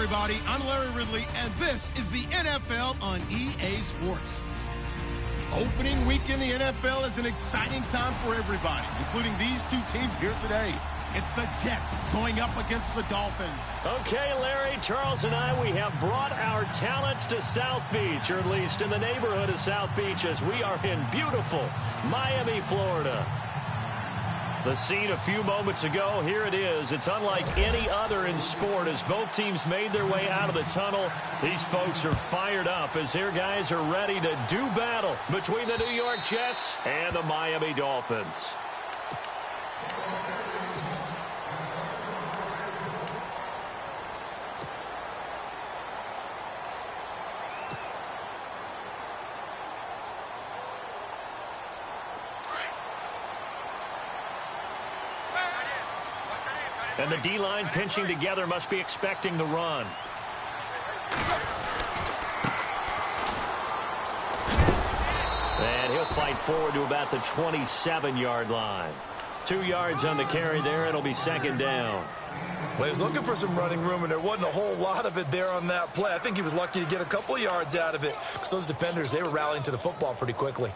everybody. I'm Larry Ridley, and this is the NFL on EA Sports. Opening week in the NFL is an exciting time for everybody, including these two teams here today. It's the Jets going up against the Dolphins. Okay, Larry, Charles and I, we have brought our talents to South Beach, or at least in the neighborhood of South Beach, as we are in beautiful Miami, Florida. The scene a few moments ago, here it is. It's unlike any other in sport as both teams made their way out of the tunnel. These folks are fired up as their guys are ready to do battle between the New York Jets and the Miami Dolphins. And the D-line pinching together must be expecting the run. And he'll fight forward to about the 27-yard line. 2 yards on the carry there. It'll be second down. Well, he was looking for some running room, and there wasn't a whole lot of it there on that play. I think he was lucky to get a couple of yards out of it because those defenders, they were rallying to the football pretty quickly.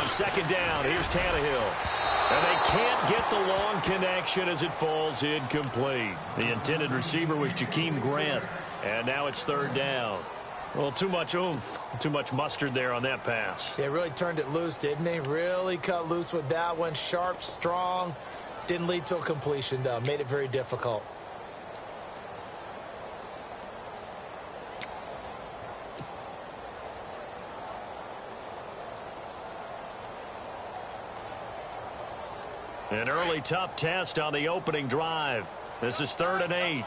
Second down, here's Tannehill. And they can't get the long connection as it falls incomplete. The intended receiver was Jakeem Grant. And now it's third down. Well, too much oomph, too much mustard there on that pass. Yeah, really turned it loose, didn't he? Really cut loose with that one. Sharp, strong. Didn't lead to a completion, though. Made it very difficult. An early tough test on the opening drive. This is 3rd and 8.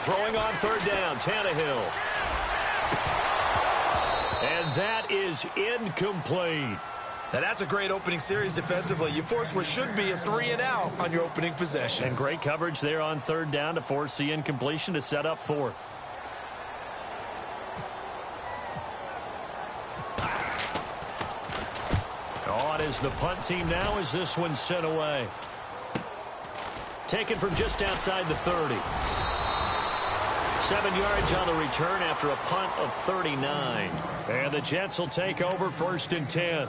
Throwing on 3rd down, Tannehill. And that is incomplete. Now that's a great opening series defensively. You force what should be a 3-and-out on your opening possession. And great coverage there on 3rd down to force the incompletion to set up 4th. On is the punt team now as this one's sent away. Taken from just outside the 30. 7 yards on the return after a punt of 39. And the Jets will take over 1st and 10.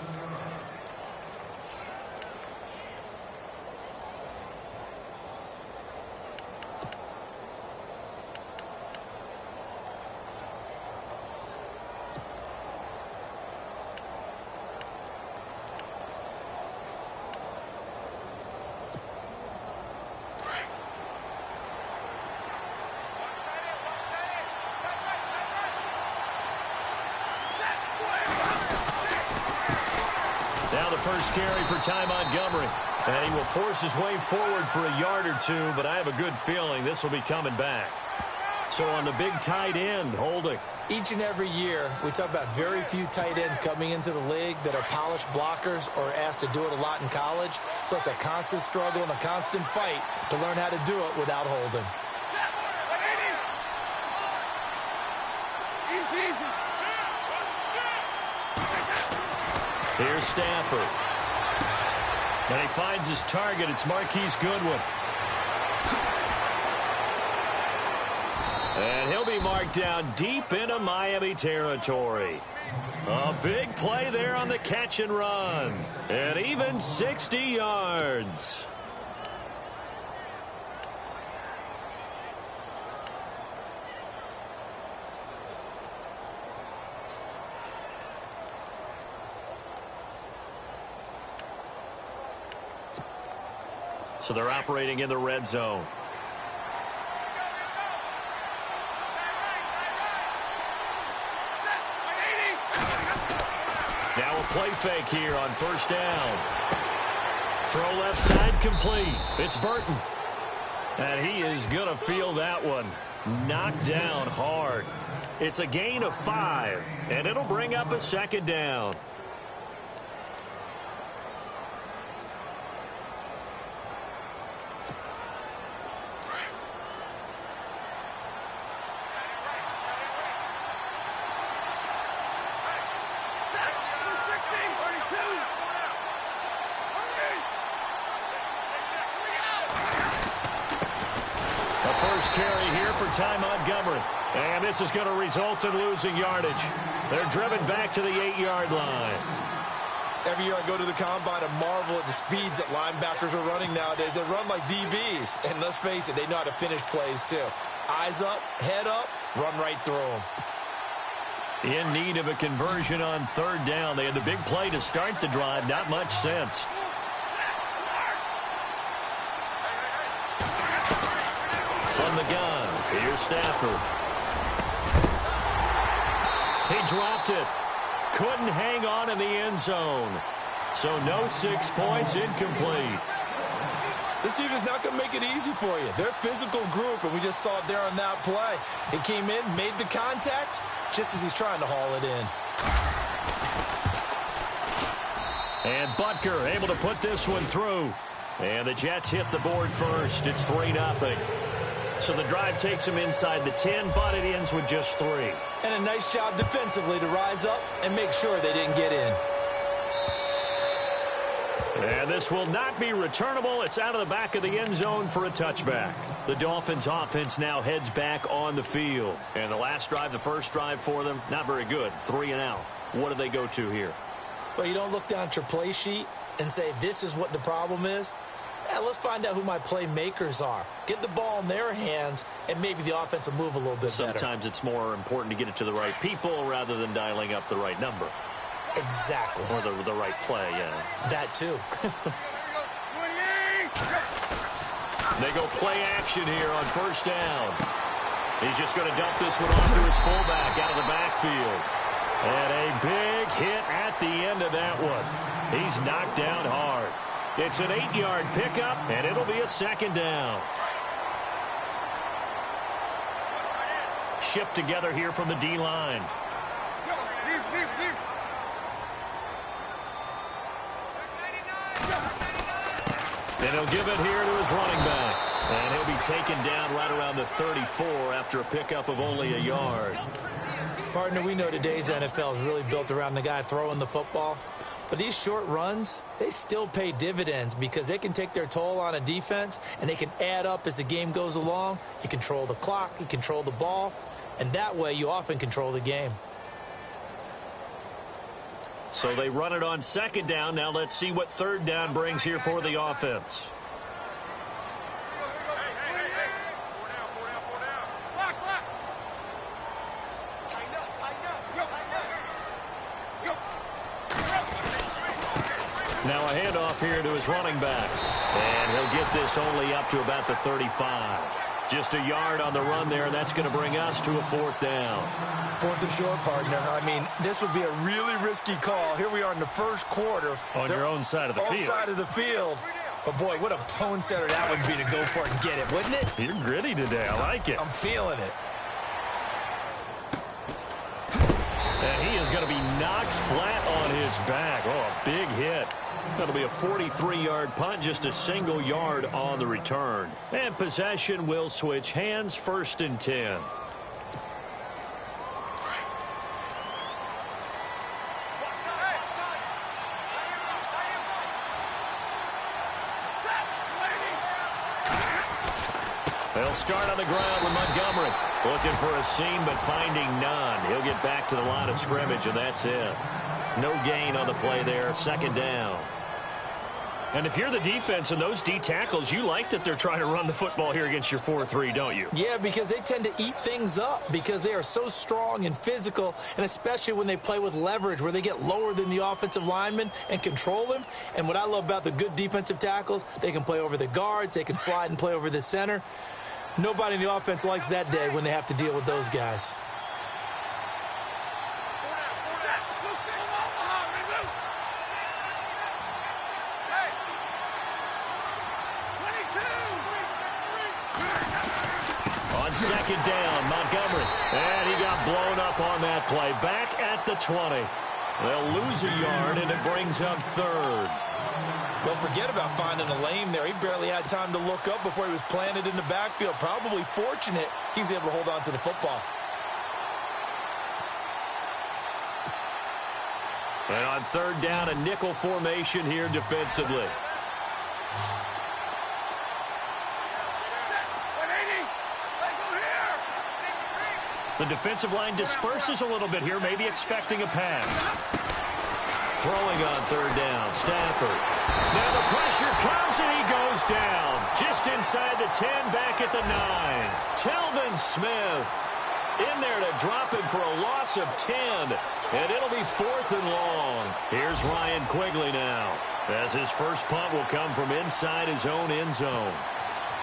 Now the first carry for Ty Montgomery. And he will force his way forward for a yard or two, but I have a good feeling this will be coming back. So on the big tight end, holding. Each and every year, we talk about very few tight ends coming into the league that are polished blockers or asked to do it a lot in college. So it's a constant struggle and a constant fight to learn how to do it without holding. Here's Stafford. And he finds his target. It's Marquise Goodwin. And he'll be marked down deep into Miami territory. A big play there on the catch and run. And even 60 yards. So they're operating in the red zone. Now a play fake here on 1st down. Throw left side complete. It's Burton. And he is going to feel that one. Knocked down hard. It's a gain of 5, and it'll bring up a 2nd down. first carry here for Ty Montgomery. And this is going to result in losing yardage. They're driven back to the 8-yard line. Every year I go to the combine and marvel at the speeds that linebackers are running nowadays. They run like DBs. And let's face it, they know how to finish plays too. Eyes up, head up, run right through them. In need of a conversion on third down. They had the big play to start the drive. Not much sense. From the gun, here's Stafford. He dropped it. Couldn't hang on in the end zone. So no 6 points, incomplete. This team is not going to make it easy for you. They're a physical group, and we just saw it there on that play. He came in, made the contact, just as he's trying to haul it in. And Butker able to put this one through. And the Jets hit the board first. It's 3-0. So the drive takes them inside the 10, but it ends with just 3. And a nice job defensively to rise up and make sure they didn't get in. And this will not be returnable. It's out of the back of the end zone for a touchback. The Dolphins offense now heads back on the field. And the last drive, the first drive for them, not very good. 3 and out. What do they go to here? Well, you don't look down at your play sheet and say, this is what the problem is. Yeah, let's find out who my playmakers are. Get the ball in their hands, and maybe the offense will move a little bit better. Sometimes it's more important to get it to the right people rather than dialing up the right number. Exactly. Or the right play, yeah. That too. They go play action here on first down. He's just going to dump this one off to his fullback out of the backfield. And a big hit at the end of that one. He's knocked down hard. It's an 8-yard pickup, and it'll be a second down. Shift together here from the D-line. And he'll give it here to his running back. And he'll be taken down right around the 34 after a pickup of only a yard. Partner, we know today's NFL is really built around the guy throwing the football. But these short runs, they still pay dividends because they can take their toll on a defense, and they can add up as the game goes along. You control the clock, you control the ball, and that way you often control the game. So they run it on second down. Now let's see what third down brings here for the offense. Now a handoff here to his running back. And he'll get this only up to about the 35. Just a yard on the run there, and that's going to bring us to a fourth down. Fourth and short, partner. I mean, this would be a really risky call. Here we are in the first quarter. On your own side of the field. Own side of the field. But, boy, what a tone setter that would be to go for it and get it, wouldn't it? You're gritty today. I like it. I'm feeling it. And he is going to be knocked flat on his back. Oh, a big hit. That'll be a 43-yard punt, just a single yard on the return. And possession will switch hands, 1st and 10. They'll start on the ground with Montgomery. Looking for a seam, but finding none. He'll get back to the line of scrimmage, and that's it. No gain on the play there, 2nd down. And if you're the defense and those D tackles, you like that they're trying to run the football here against your 4-3, don't you? Yeah, because they tend to eat things up because they are so strong and physical, and especially when they play with leverage where they get lower than the offensive lineman and control them. And what I love about the good defensive tackles, they can play over the guards, they can slide and play over the center. Nobody in the offense likes that day when they have to deal with those guys. Second down, Montgomery. And he got blown up on that play. Back at the 20. They'll lose a yard, and it brings up 3rd. Don't forget about finding a lane there. He barely had time to look up before he was planted in the backfield. Probably fortunate he was able to hold on to the football. And on 3rd down, a nickel formation here defensively. The defensive line disperses a little bit here, maybe expecting a pass. Throwing on third down, Stafford. Now the pressure comes and he goes down. Just inside the 10, back at the 9. Telvin Smith in there to drop him for a loss of 10. And it'll be 4th and long. Here's Ryan Quigley now, as his first punt will come from inside his own end zone.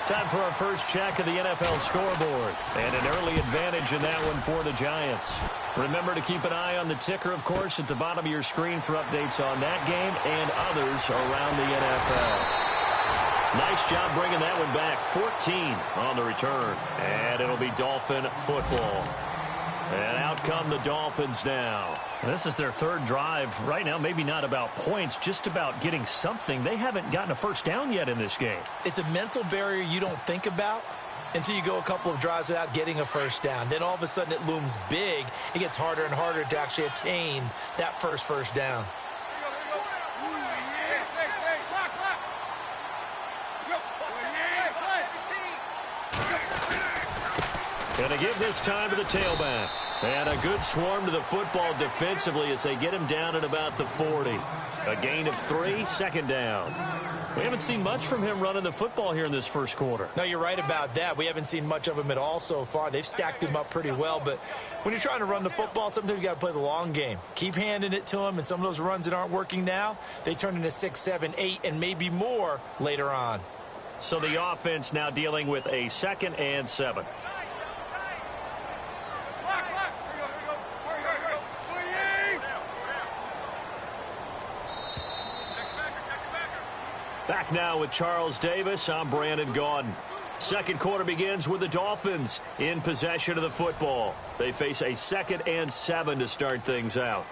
Time for our first check of the NFL scoreboard. And an early advantage in that one for the Giants. Remember to keep an eye on the ticker, of course, at the bottom of your screen for updates on that game and others around the NFL. Nice job bringing that one back. 14 on the return. And it'll be Dolphin football. And out come the Dolphins now. This is their third drive. Right now, maybe not about points, just about getting something. They haven't gotten a first down yet in this game. It's a mental barrier you don't think about until you go a couple of drives without getting a first down. Then all of a sudden it looms big. It gets harder and harder to actually attain that first down. Going to give this time to the tailback. And a good swarm to the football defensively as they get him down at about the 40. A gain of 3, second down. We haven't seen much from him running the football here in this first quarter. No, you're right about that. We haven't seen much of him at all so far. They've stacked him up pretty well, but when you're trying to run the football, sometimes you got to play the long game. Keep handing it to him, and some of those runs that aren't working now, they turn into 6, 7, 8, and maybe more later on. So the offense now dealing with a 2nd and 7. Back now with Charles Davis. I'm Brandon Gaudin. Second quarter begins with the Dolphins in possession of the football. They face a 2nd and 7 to start things out.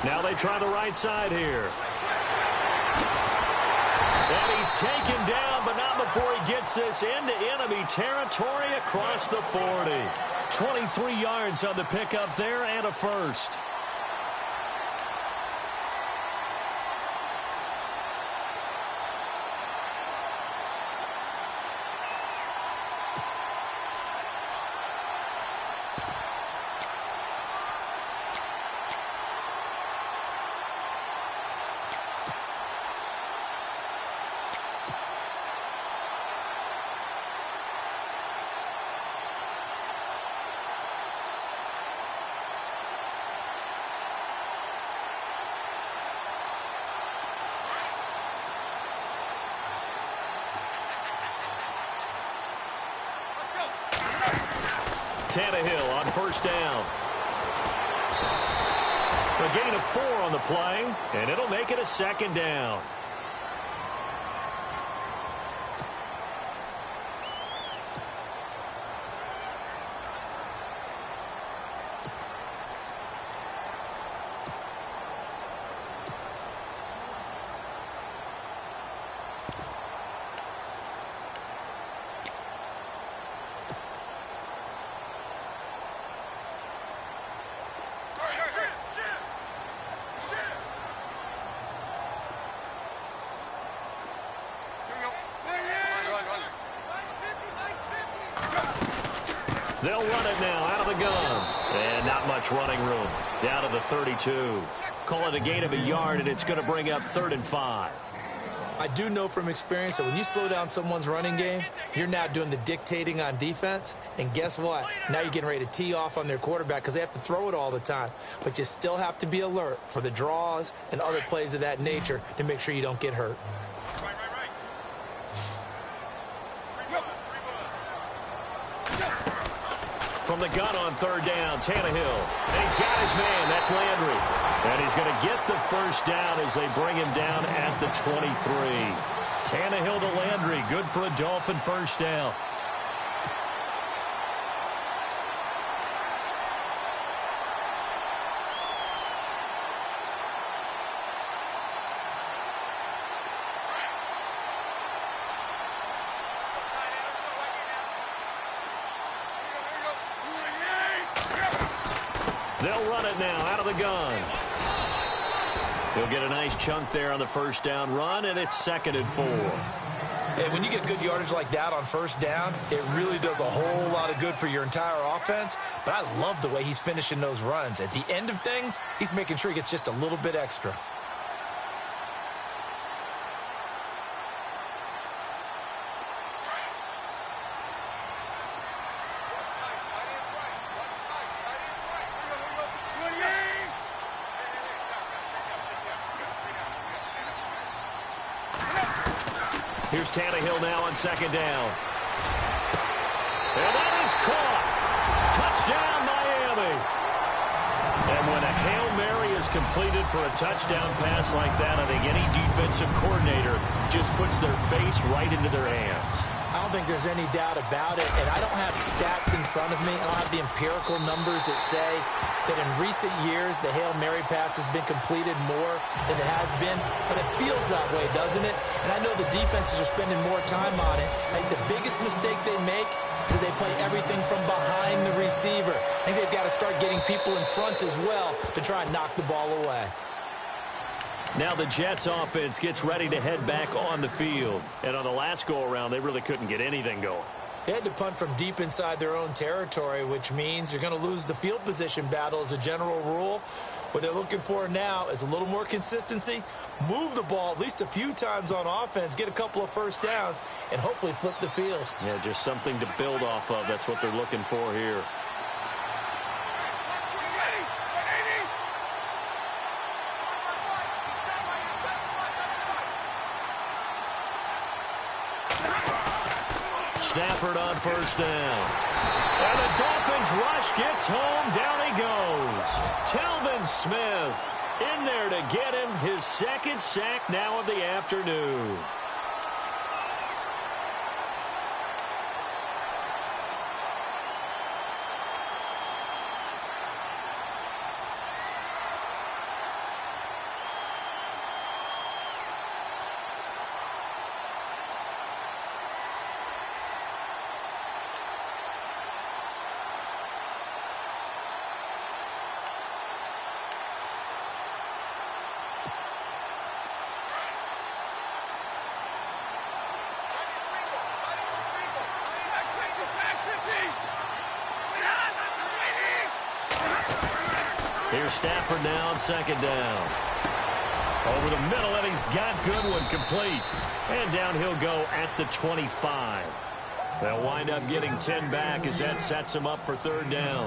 Now they try the right side here. And he's taken down, but not before he gets this into enemy territory across the 40. 23 yards on the pickup there and a first. Tannehill on first down. A gain of 4 on the play, and it'll make it a 2nd down. They'll run it now out of the gun. And not much running room. Down to the 32. Call it a gain of a yard, and it's going to bring up 3rd and 5. I do know from experience that when you slow down someone's running game, you're now doing the dictating on defense. And guess what? Now you're getting ready to tee off on their quarterback because they have to throw it all the time. But you still have to be alert for the draws and other plays of that nature to make sure you don't get hurt. From the gun on 3rd down, Tannehill. And he's got his man. That's Landry. And he's going to get the first down as they bring him down at the 23. Tannehill to Landry. Good for a Dolphin first down. They'll run it now out of the gun. He'll get a nice chunk there on the first down run, and it's 2nd and 4. And when you get good yardage like that on first down, it really does a whole lot of good for your entire offense. But I love the way he's finishing those runs. At the end of things, he's making sure he gets just a little bit extra. Here's Tannehill now on 2nd down. And that is caught. Touchdown, Miami. And when a Hail Mary is completed for a touchdown pass like that, I think any defensive coordinator just puts their face right into their hands. I don't think there's any doubt about it, and I don't have stats in front of me. I don't have the empirical numbers that say that in recent years the Hail Mary pass has been completed more than it has been, but it feels that way, doesn't it? And I know the defenses are spending more time on it. I think the biggest mistake they make is that they play everything from behind the receiver. I think they've got to start getting people in front as well to try and knock the ball away. Now the Jets offense gets ready to head back on the field. And on the last go-around, they really couldn't get anything going. They had to punt from deep inside their own territory, which means you're going to lose the field position battle as a general rule. What they're looking for now is a little more consistency, move the ball at least a few times on offense, get a couple of first downs, and hopefully flip the field. Yeah, just something to build off of. That's what they're looking for here. Stafford on first down. And the Dolphins rush gets home. Down he goes. Telvin Smith in there to get him his 2nd sack now of the afternoon. Here's Stafford now on 2nd down. Over the middle, and he's got Goodwin complete. And down he'll go at the 25. They'll wind up getting 10 back as that sets him up for 3rd down.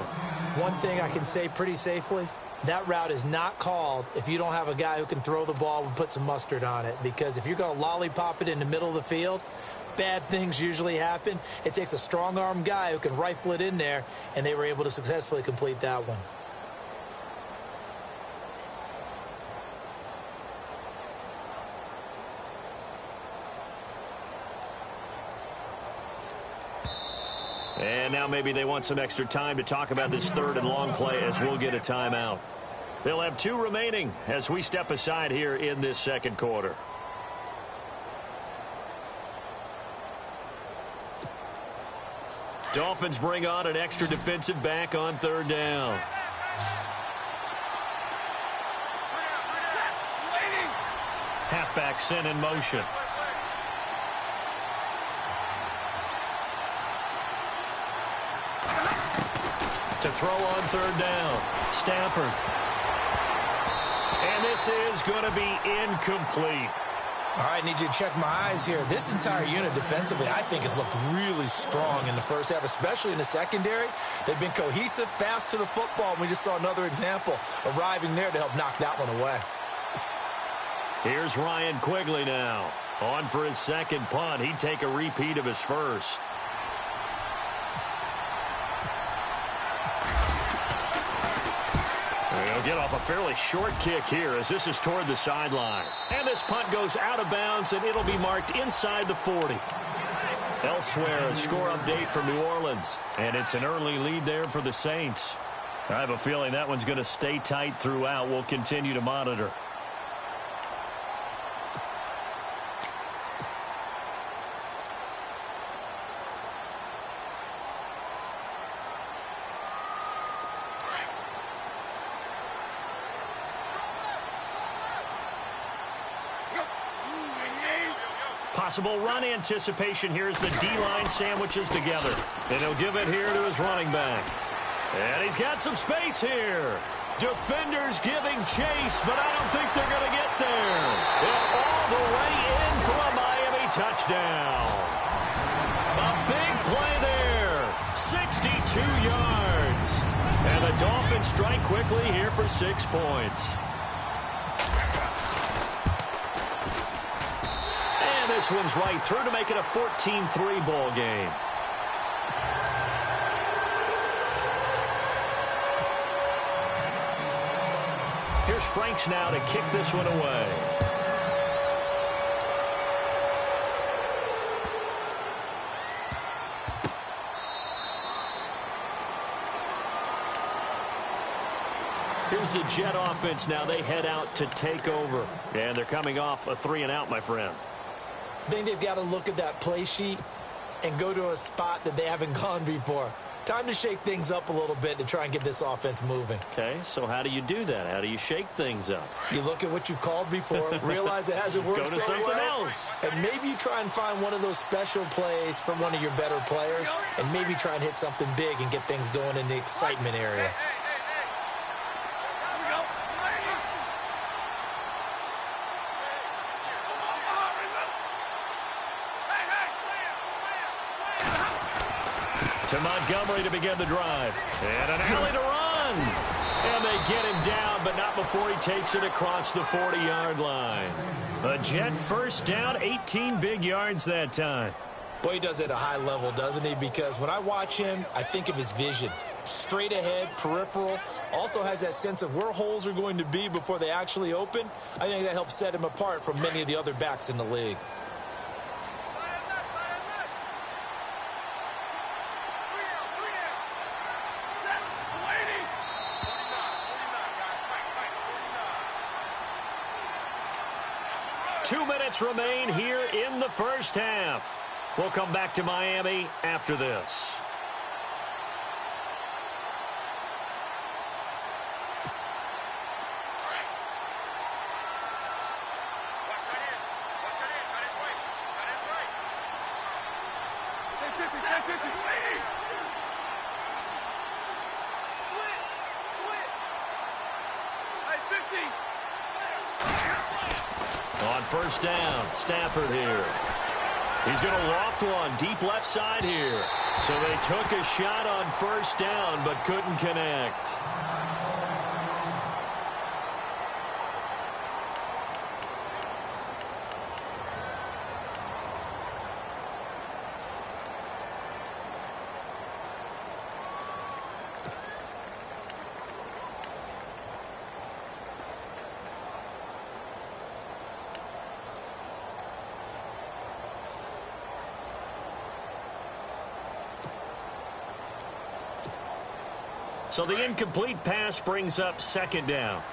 One thing I can say pretty safely, that route is not called if you don't have a guy who can throw the ball and put some mustard on it. Because if you're going to lollipop it in the middle of the field, bad things usually happen. It takes a strong-arm guy who can rifle it in there, and they were able to successfully complete that one. And now maybe they want some extra time to talk about this 3rd and long play as we'll get a timeout. They'll have 2 remaining as we step aside here in this 2nd quarter. Dolphins bring on an extra defensive back on 3rd down. Halfback sent in motion. To throw on 3rd down. Stafford. And this is going to be incomplete. All right, need you to check my eyes here. This entire unit defensively, I think, has looked really strong in the first half, especially in the secondary. They've been cohesive, fast to the football. We just saw another example arriving there to help knock that one away. Here's Ryan Quigley now. On for his 2nd punt. He'd take a repeat of his first. He'll get off a fairly short kick here as this is toward the sideline. And this punt goes out of bounds, and it'll be marked inside the 40. Elsewhere, a score update from New Orleans. And it's an early lead there for the Saints. I have a feeling that one's going to stay tight throughout. We'll continue to monitor. Possible run anticipation here as the D-line sandwiches together. And he'll give it here to his running back. And he's got some space here. Defenders giving chase, but I don't think they're going to get there. And all the way in for a Miami touchdown. A big play there. 62 yards. And the Dolphins strike quickly here for 6 points. And this one's right through to make it a 14-3 ball game. Here's Franks now to kick this one away. Here's the Jet offense now. They head out to take over. And they're coming off a 3-and-out, my friend. I think they've got to look at that play sheet and go to a spot that they haven't gone before. Time to shake things up a little bit to try and get this offense moving. Okay, so how do you do that? How do you shake things up? You look at what you've called before, realize it hasn't worked Go to so something well, else. and maybe you try and find one of those special plays from one of your better players, and maybe try and hit something big and get things going in the excitement area. To Montgomery to begin the drive. And an alley to run. And they get him down, but not before he takes it across the 40-yard line. A Jet first down, 18 big yards that time. Boy, he does it at a high level, doesn't he? Because when I watch him, I think of his vision. Straight ahead, peripheral. Also has that sense of where holes are going to be before they actually open. I think that helps set him apart from many of the other backs in the league. Remain here in the first half. We'll come back to Miami after this. On first down, Stafford here. He's going to loft one deep left side here. So they took a shot on first down but couldn't connect. So the incomplete pass brings up second down.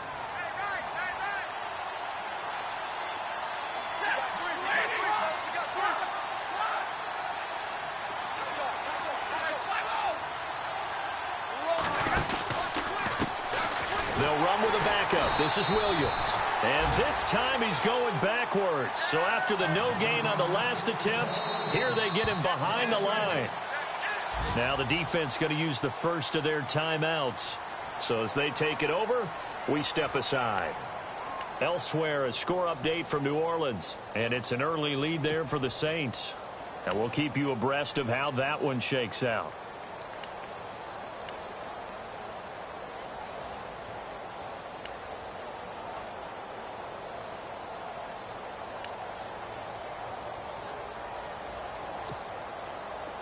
They'll run with a backup. This is Williams. And this time he's going backwards. So after the no gain on the last attempt, here they get him behind the line. Now the defense going to use the first of their timeouts. So as they take it over, we step aside. Elsewhere, a score update from New Orleans. And it's an early lead there for the Saints. And we'll keep you abreast of how that one shakes out.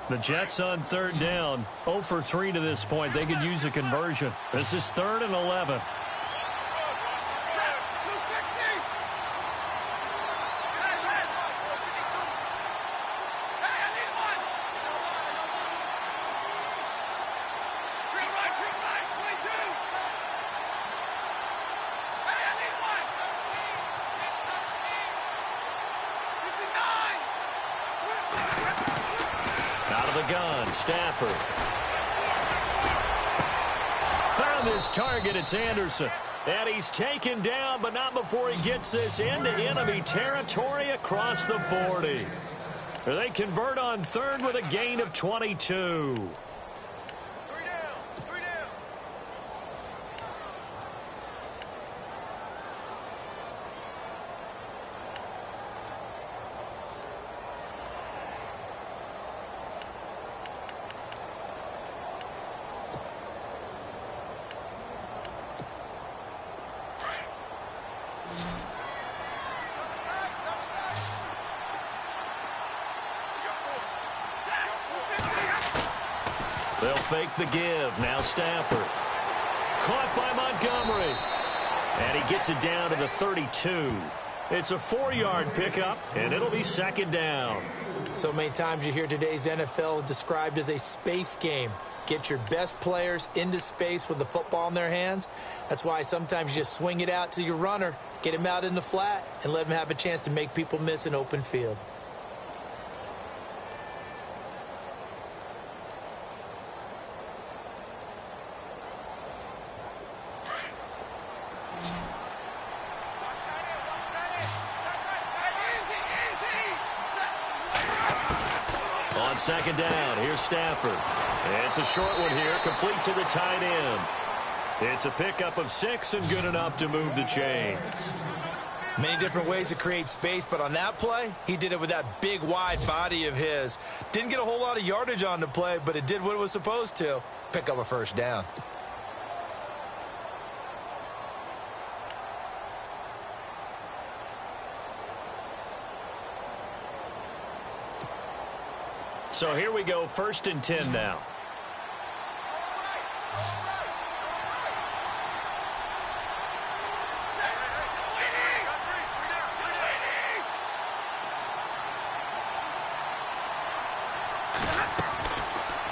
The Jets on third down, 0 for 3 to this point. They could use a conversion. This is 3rd and 11. Stafford. Found his target. It's Anderson. And he's taken down, but not before he gets this into enemy territory across the 40. They convert on third with a gain of 22. They'll fake the give. Now Stafford. Caught by Montgomery. And he gets it down to the 32. It's a 4-yard pickup, and it'll be second down. So many times you hear today's NFL described as a space game. Get your best players into space with the football in their hands. That's why sometimes you just swing it out to your runner, get him out in the flat, and let him have a chance to make people miss an open field. On second down, here's Stafford. It's a short one here, complete to the tight end. It's a pickup of 6 and good enough to move the chains. Many different ways to create space, but on that play, he did it with that big, wide body of his. Didn't get a whole lot of yardage on the play, but it did what it was supposed to. Pick up a first down. So here we go, 1st and 10 now.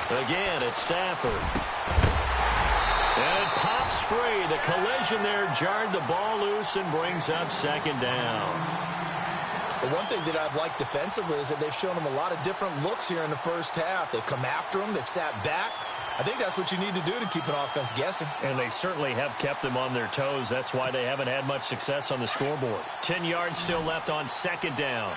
Again, it's Stafford. And it pops free. The collision there jarred the ball loose and brings up second down. The one thing that I've liked defensively is that they've shown him a lot of different looks here in the first half. They've come after him. They've sat back. I think that's what you need to do to keep an offense guessing. And they certainly have kept them on their toes. That's why they haven't had much success on the scoreboard. 10 yards still left on second down.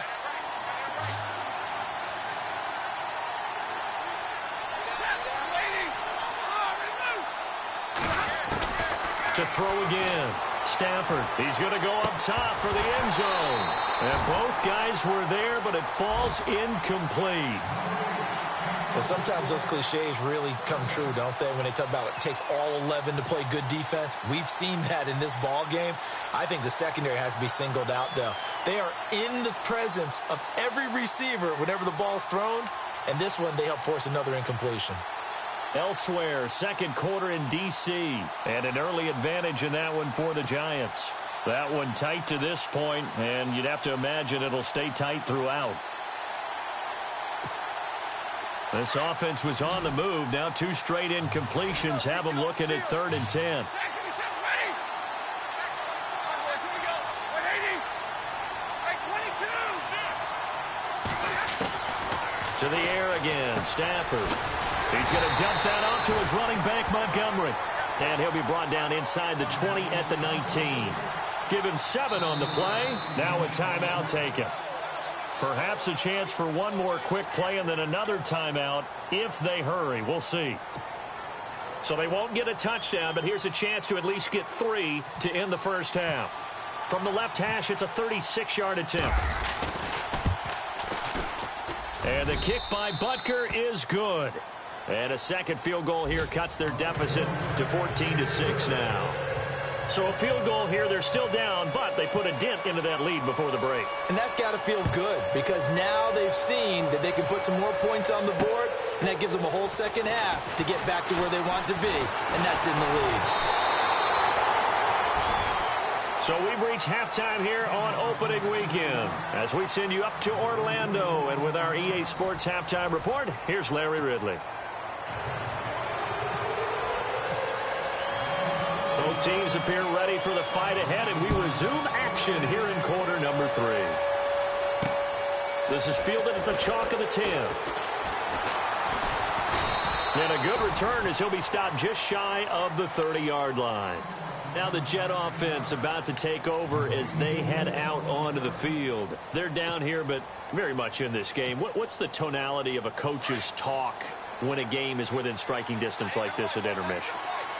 To throw again. Stafford, he's going to go up top for the end zone. And both guys were there, but it falls incomplete. Well, sometimes those cliches really come true, don't they? When they talk about it takes all 11 to play good defense. We've seen that in this ball game. I think the secondary has to be singled out, though. They are in the presence of every receiver whenever the ball's thrown. And this one, they help force another incompletion. Elsewhere, second quarter in D.C. And an early advantage in that one for the Giants. That one tight to this point, and you'd have to imagine it'll stay tight throughout. This offense was on the move. Now 2 straight incompletions have them looking at 3rd and 10. To the air again, Stafford. He's going to dump that off to his running back, Montgomery. And he'll be brought down inside the 20 at the 19. Give him 7 on the play. Now a timeout taken. Perhaps a chance for one more quick play and then another timeout if they hurry. We'll see. So they won't get a touchdown, but here's a chance to at least get 3 to end the first half. From the left hash, it's a 36-yard attempt. And the kick by Butker is good. And a second field goal here cuts their deficit to 14-6 now. So a field goal here, they're still down, but they put a dent into that lead before the break. And that's got to feel good because now they've seen that they can put some more points on the board, and that gives them a whole second half to get back to where they want to be, and that's in the lead. So we've reached halftime here on opening weekend as we send you up to Orlando. And with our EA Sports halftime report, here's Larry Ridley. Both teams appear ready for the fight ahead, and we resume action here in quarter number 3. This is fielded at the chalk of the 10. And a good return as he'll be stopped just shy of the 30-yard line. Now the Jet offense about to take over as they head out onto the field. They're down here, but very much in this game. What's the tonality of a coach's talk when a game is within striking distance like this at intermission?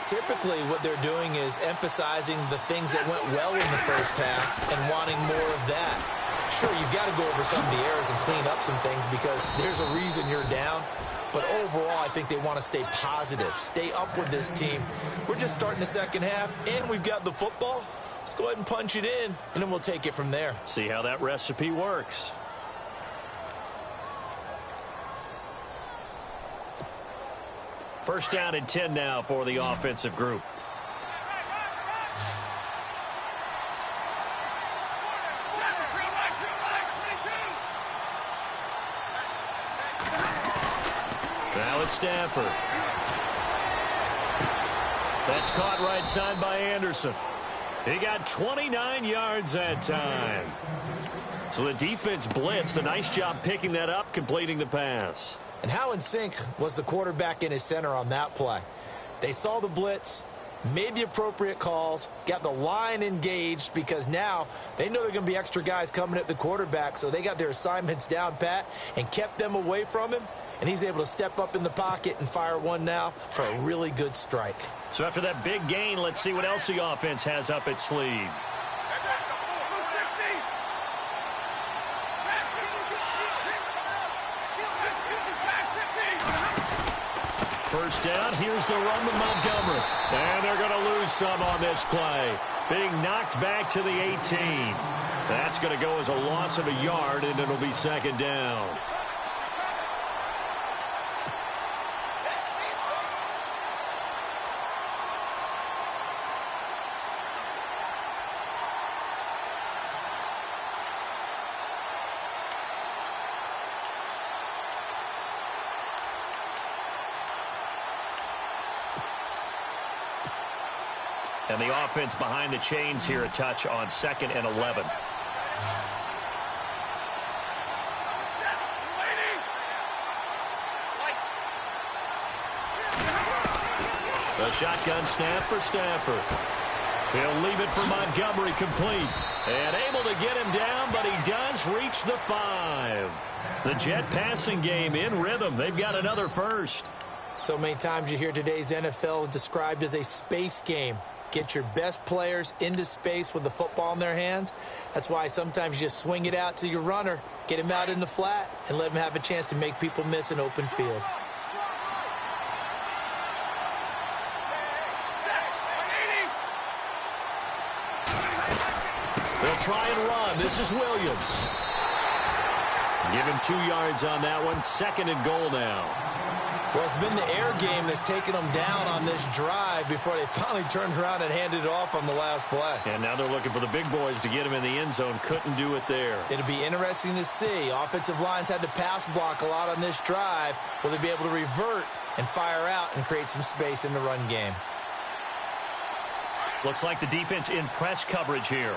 Typically, what they're doing is emphasizing the things that went well in the first half and wanting more of that. Sure, you've got to go over some of the errors and clean up some things because there's a reason you're down. But overall, I think they want to stay positive, stay up with this team. We're just starting the second half, and we've got the football. Let's go ahead and punch it in, and then we'll take it from there. See how that recipe works. First down and 10 now for the offensive group. Now it's Stafford. That's caught right side by Anderson. He got 29 yards that time. So the defense blitzed. A nice job picking that up, completing the pass. And how in sync was the quarterback in his center on that play? They saw the blitz, made the appropriate calls, got the line engaged because now they know there are going to be extra guys coming at the quarterback, so they got their assignments down pat and kept them away from him, and he's able to step up in the pocket and fire one now for a really good strike. So after that big gain, let's see what else the offense has up its sleeve. First down, here's the run with Montgomery. And they're going to lose some on this play. Being knocked back to the 18. That's going to go as a loss of a yard, and it'll be second down. And the offense behind the chains here a touch on 2nd and 11. The shotgun snap for Stafford. He'll leave it for Montgomery complete. And able to get him down, but he does reach the 5. The Jet passing game in rhythm. They've got another first. So many times you hear today's NFL described as a space game. Get your best players into space with the football in their hands. That's why sometimes you just swing it out to your runner, get him out in the flat, and let him have a chance to make people miss an open field. They'll try and run. This is Williams. Give him 2 yards on that one. 2nd and goal now. Well, it's been the air game that's taken them down on this drive before they finally turned around and handed it off on the last play. And now they're looking for the big boys to get him in the end zone. Couldn't do it there. It'll be interesting to see. Offensive lines had to pass block a lot on this drive. Will they be able to revert and fire out and create some space in the run game? Looks like the defense in press coverage here.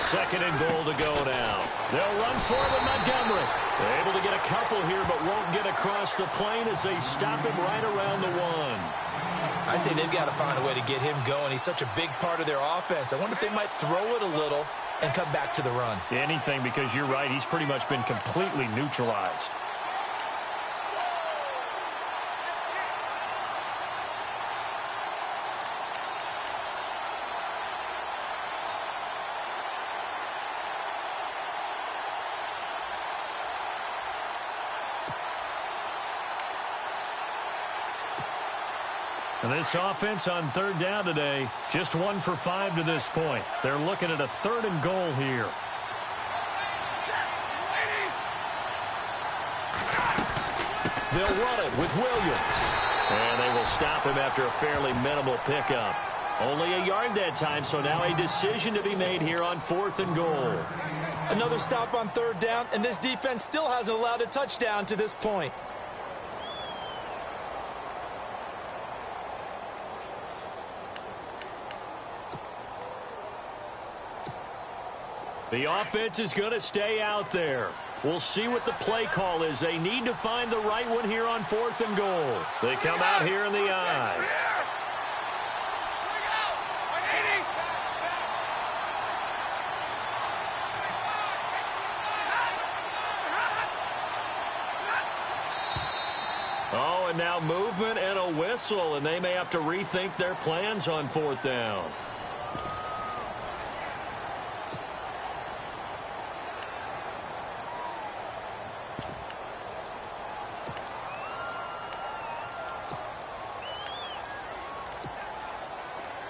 2nd and goal to go now. They'll run forward Montgomery. They're able to get a couple here, but won't get across the plane as they stop him right around the 1. I'd say they've got to find a way to get him going. He's such a big part of their offense. I wonder if they might throw it a little and come back to the run. Anything, because you're right. He's pretty much been completely neutralized. And this offense on 3rd down today, just 1 for 5 to this point. They're looking at a 3rd and goal here. They'll run it with Williams. And they will stop him after a fairly minimal pickup. Only a yard that time, so now a decision to be made here on 4th and goal. Another stop on 3rd down, and this defense still hasn't allowed a touchdown to this point. The offense is going to stay out there. We'll see what the play call is. They need to find the right one here on 4th and goal. They come out here in the I. Oh, and now movement and a whistle, and they may have to rethink their plans on 4th down.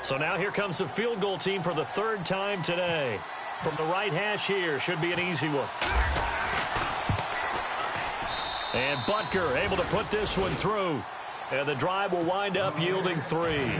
So now here comes the field goal team for the 3rd time today. From the right hash here, should be an easy one. And Butker able to put this one through. And the drive will wind up yielding 3.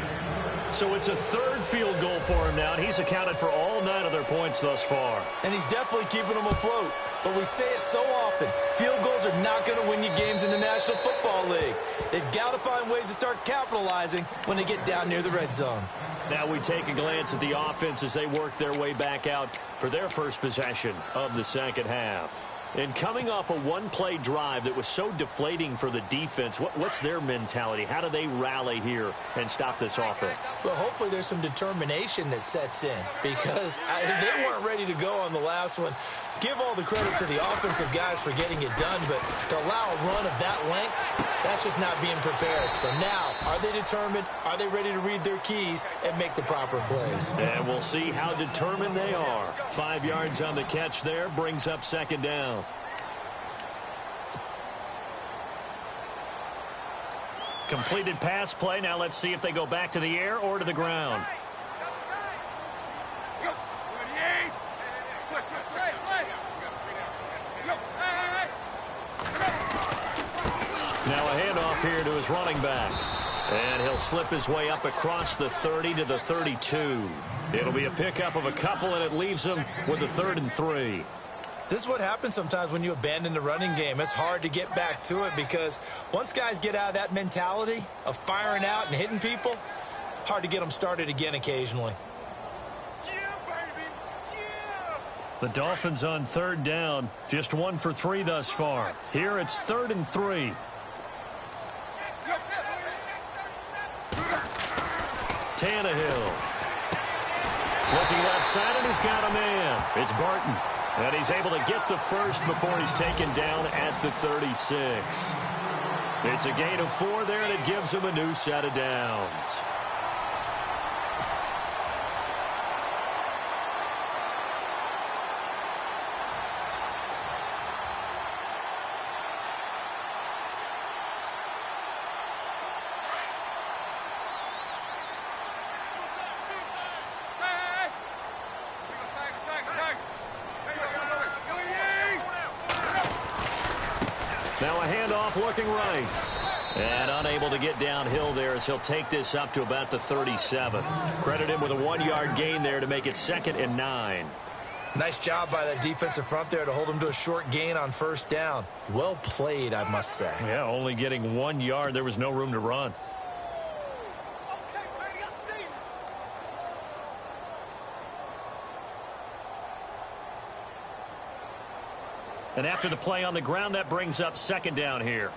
So it's a 3rd field goal for him now, and he's accounted for all 9 of their points thus far. And he's definitely keeping them afloat. But we say it so often, field goals are not going to win you games in the National Football League. They've got to find ways to start capitalizing when they get down near the red zone. Now we take a glance at the offense as they work their way back out for their first possession of the second half. And coming off a one-play drive that was so deflating for the defense, what's their mentality? How do they rally here and stop this offense? Well, hopefully there's some determination that sets in because they weren't ready to go on the last one. Give all the credit to the offensive guys for getting it done, but to allow a run of that length, that's just not being prepared. So now, are they determined? Are they ready to read their keys and make the proper plays? And we'll see how determined they are. 5 yards on the catch there brings up second down. Completed pass play. Now let's see if they go back to the air or to the ground. Now a handoff here to his running back. And he'll slip his way up across the 30 to the 32. It'll be a pickup of a couple, and it leaves him with a 3rd and 3. This is what happens sometimes when you abandon the running game. It's hard to get back to it because once guys get out of that mentality of firing out and hitting people, hard to get them started again occasionally. The Dolphins on 3rd down, just 1 for 3 thus far. Here it's 3rd and 3. Tannehill. Looking left side, and he's got a man. It's Barton. And he's able to get the first before he's taken down at the 36. It's a gain of 4 there, and it gives him a new set of downs. Now a handoff looking right. And unable to get downhill there as he'll take this up to about the 37. Credit him with a 1-yard gain there to make it 2nd and 9. Nice job by that defensive front there to hold him to a short gain on 1st down. Well played, I must say. Yeah, only getting 1 yard. There was no room to run. And after the play on the ground, that brings up 2nd down here.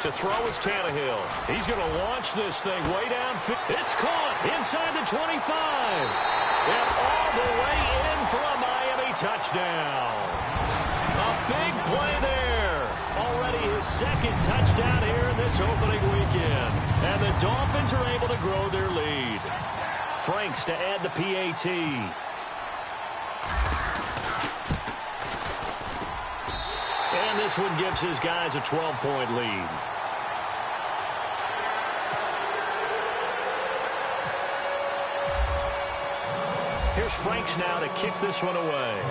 To throw is Tannehill. He's going to launch this thing way downfield. It's caught inside the 25. And all the way in for a Miami touchdown. A big play there. Already his 2nd touchdown here in this opening weekend. And the Dolphins are able to grow their lead. Franks to add the PAT. And this one gives his guys a 12-point lead. Here's Franks now to kick this one away.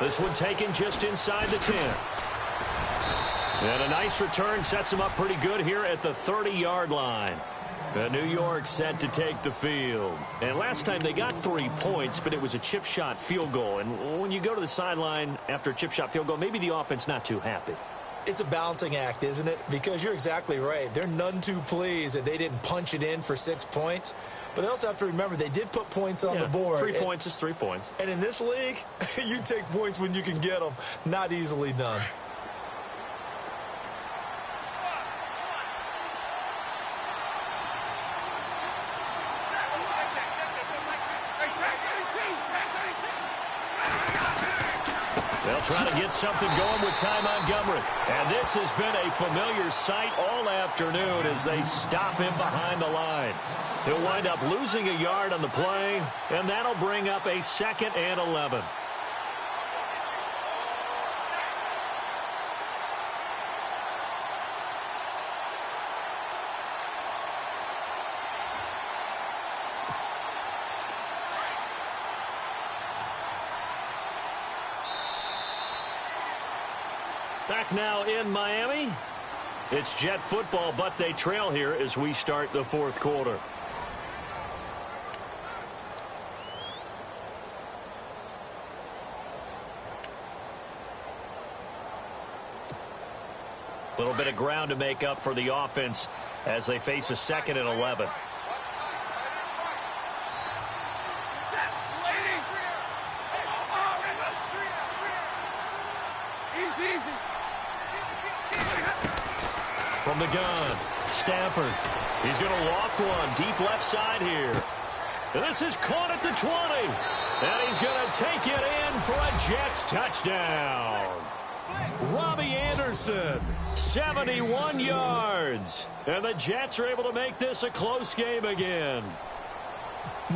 This one taken just inside the 10. And a nice return sets him up pretty good here at the 30-yard line. New York set to take the field. And last time they got 3 points, but it was a chip shot field goal. And when you go to the sideline after a chip shot field goal, maybe the offense not too happy. It's a balancing act, isn't it? Because you're exactly right. They're none too pleased that they didn't punch it in for 6 points. But they also have to remember they did put points on the board. 3 points is 3 points. And in this league, you take points when you can get them. Not easily done. They'll try to get something going with Ty Montgomery. And this has been a familiar sight all afternoon as they stop him behind the line. He'll wind up losing a yard on the play, and that'll bring up a 2nd and 11. Back now in Miami. It's Jet football, but they trail here as we start the 4th quarter. A little bit of ground to make up for the offense as they face a 2nd and 11. From the gun, Stafford. He's going to loft one deep left side here. And this is caught at the 20. And he's going to take it in for a Jets touchdown. Robbie Anderson, 71 yards. And the Jets are able to make this a close game again.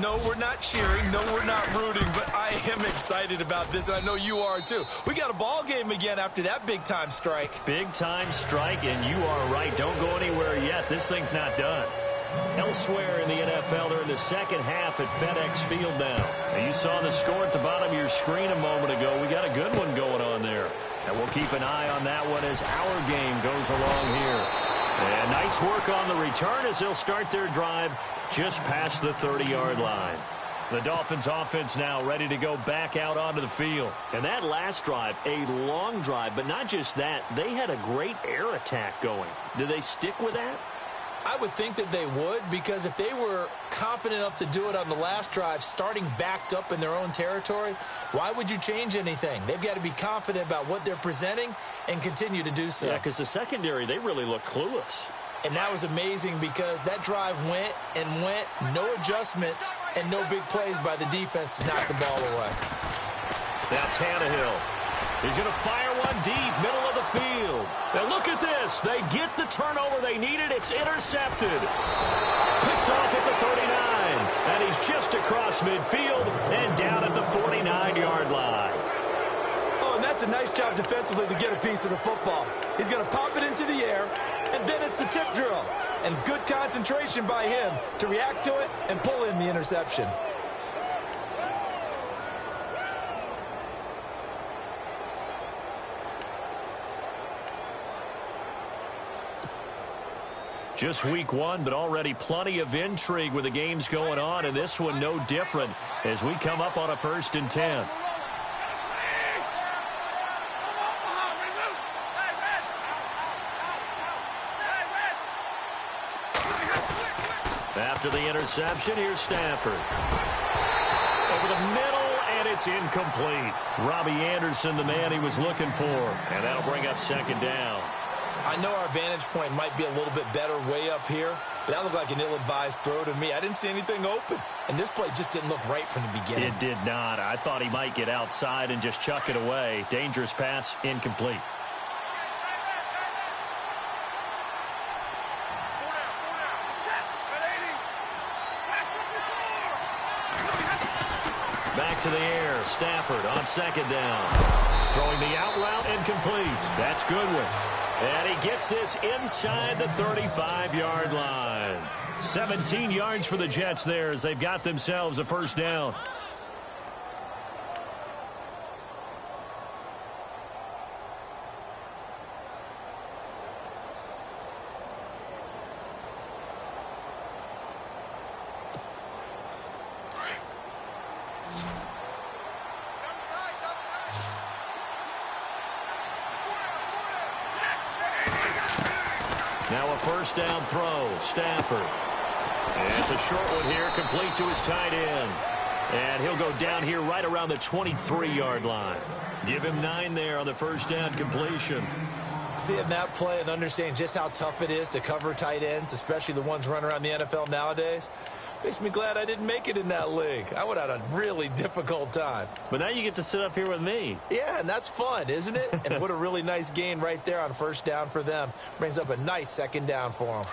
No, we're not cheering. No, we're not rooting. But I am excited about this, and I know you are too. We got a ball game again after that big-time strike. Big-time strike, and you are right. Don't go anywhere yet. This thing's not done. Elsewhere in the NFL, they're in the second half at FedEx Field now. And you saw the score at the bottom of your screen a moment ago. We got a good one going on there. And we'll keep an eye on that one as our game goes along here. And nice work on the return as they'll start their drive just past the 30-yard line. The Dolphins offense now ready to go back out onto the field. And that last drive, a long drive, but not just that, they had a great air attack going. Do they stick with that? I would think that they would, because if they were confident enough to do it on the last drive, starting backed up in their own territory, why would you change anything? They've got to be confident about what they're presenting and continue to do so. Yeah, because the secondary, they really look clueless. And that was amazing because that drive went and went, no adjustments, and no big plays by the defense to knock the ball away. Now Tannehill. He's going to fire one deep, middle of the field. Now look at this. They get the turnover they needed. It's intercepted. Picked off at the 39. And he's just across midfield and down at the 49-yard line. Oh, and that's a nice job defensively to get a piece of the football. He's going to pop it into the air, and then it's the tip drill. And good concentration by him to react to it and pull in the interception. Just week one, but already plenty of intrigue with the games going on, and this one no different as we come up on a 1st and 10. After the interception, here's Stafford. Over the middle, and it's incomplete. Robbie Anderson, the man he was looking for, and that'll bring up 2nd down. I know our vantage point might be a little bit better way up here, but that looked like an ill-advised throw to me. I didn't see anything open, and this play just didn't look right from the beginning. It did not. I thought he might get outside and just chuck it away. Dangerous pass, incomplete. Back to the air. Stafford on 2nd down. Throwing the out route and complete. That's Goodwin. And he gets this inside the 35-yard line. 17 yards for the Jets there as they've got themselves a 1st down. Now a first down throw. Stafford. And it's a short one here, complete to his tight end. And he'll go down here right around the 23-yard line. Give him 9 there on the first down completion. Seeing that play and understanding just how tough it is to cover tight ends, especially the ones running around the NFL nowadays, makes me glad I didn't make it in that league. I would have had a really difficult time. But now you get to sit up here with me. Yeah, and that's fun, isn't it? And what a really nice gain right there on first down for them. Brings up a nice second down for them.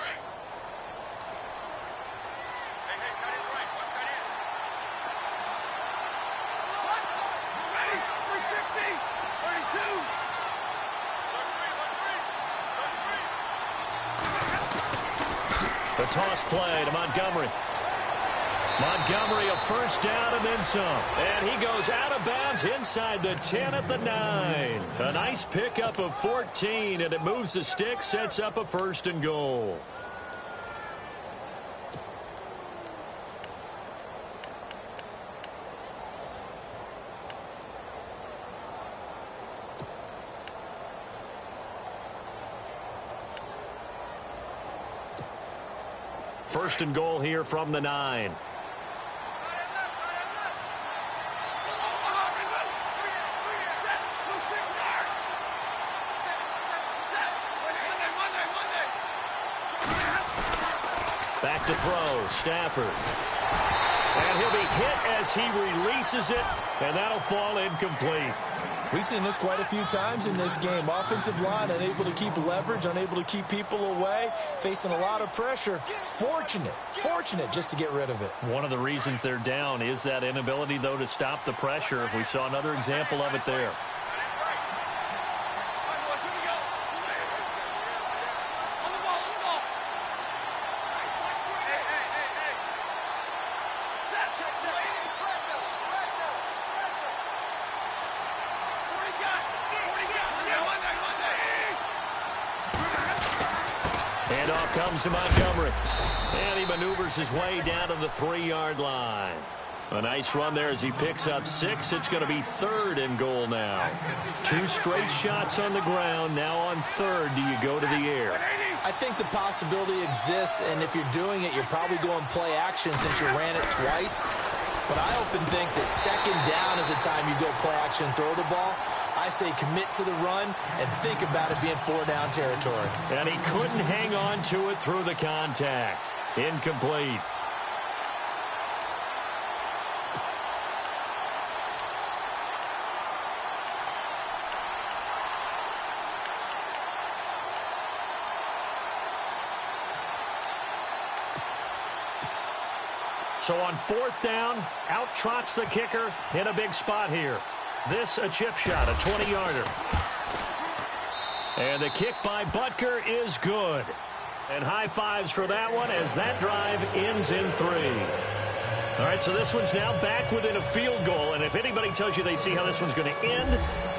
The toss play to Montgomery. Montgomery a first down and then some. And he goes out of bounds inside the 10 at the 9. A nice pickup of 14, and it moves the stick, sets up a first and goal. First and goal here from the 9. Back to throw, Stafford. And he'll be hit as he releases it, and that'll fall incomplete. We've seen this quite a few times in this game. Offensive line unable to keep leverage, unable to keep people away, facing a lot of pressure. Fortunate just to get rid of it. One of the reasons they're down is that inability, though, to stop the pressure. We saw another example of it there. Handoff comes to Montgomery. And he maneuvers his way down to the 3-yard line. A nice run there as he picks up 6. It's going to be 3rd and goal now. 2 straight shots on the ground. Now on 3rd, do you go to the air? I think the possibility exists, and if you're doing it, you're probably going play action since you ran it twice. But I often think that 2nd down is the time you go play action and throw the ball. I say commit to the run and think about it being 4-down territory. And he couldn't hang on to it through the contact. Incomplete. So on 4th down, out trots the kicker in a big spot here. This a chip shot, a 20-yarder. And the kick by Butker is good. And high fives for that one as that drive ends in 3. All right, so this one's now back within a field goal. And if anybody tells you they see how this one's going to end,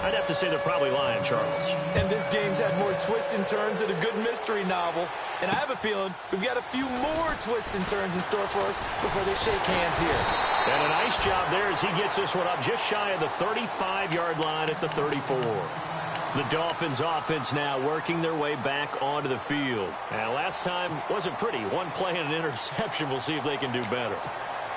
I'd have to say they're probably lying, Charles. And this game's had more twists and turns than a good mystery novel. And I have a feeling we've got a few more twists and turns in store for us before they shake hands here. And a nice job there as he gets this one up just shy of the 35-yard line at the 34. The Dolphins offense now working their way back onto the field. And last time wasn't pretty. One play and an interception. We'll see if they can do better.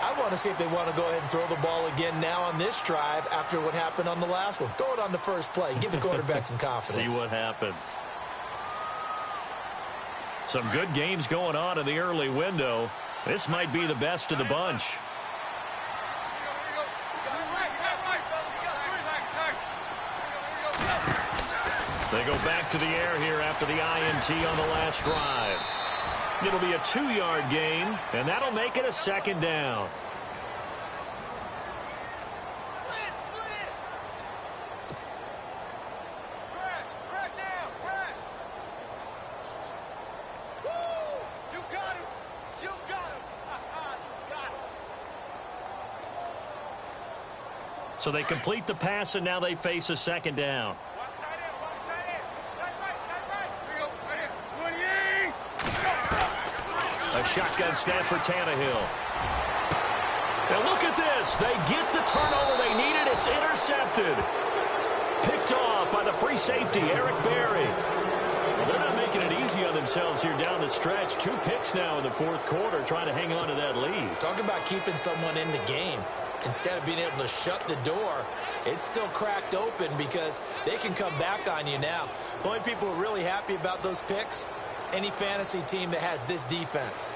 I want to see if they want to go ahead and throw the ball again now on this drive after what happened on the last one. Throw it on the first play. Give the quarterback some confidence. See what happens. Some good games going on in the early window. This might be the best of the bunch. They go back to the air here after the INT on the last drive. It'll be a 2-yard gain, and that'll make it a 2nd down. So they complete the pass, and now they face a 2nd down. A shotgun snap for Tannehill. And look at this. They get the turnover they needed. It's intercepted. Picked off by the free safety, Eric Berry. They're not making it easy on themselves here down the stretch. 2 picks now in the fourth quarter, trying to hang on to that lead. Talk about keeping someone in the game. Instead of being able to shut the door, it's still cracked open because they can come back on you now. The only people who are really happy about those picks, any fantasy team that has this defense.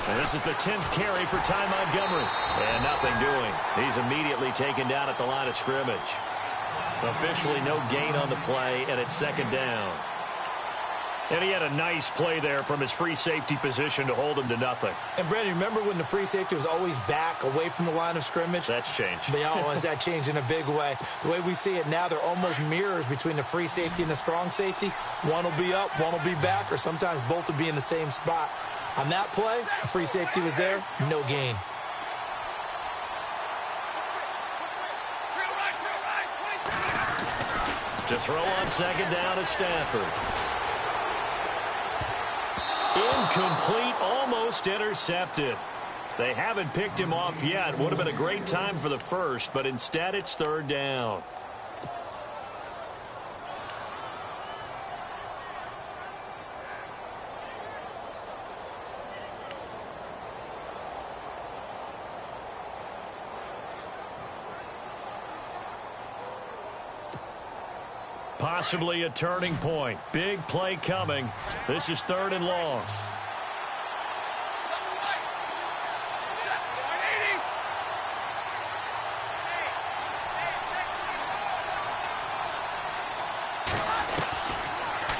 And this is the 10th carry for Ty Montgomery. And nothing doing. He's immediately taken down at the line of scrimmage. Officially no gain on the play, and it's second down. And he had a nice play there from his free safety position to hold him to nothing. And, Brandon, remember when the free safety was always back away from the line of scrimmage? That's changed. Has that changed in a big way? The way we see it now, they're almost mirrors between the free safety and the strong safety. One will be up, one will be back, or sometimes both will be in the same spot. On that play, the free safety was there, no gain. To throw on second down is Stafford. Incomplete, almost intercepted. They haven't picked him off yet. Would have been a great time for the first, but instead it's third down. Possibly a turning point. Big play coming. This is third and long.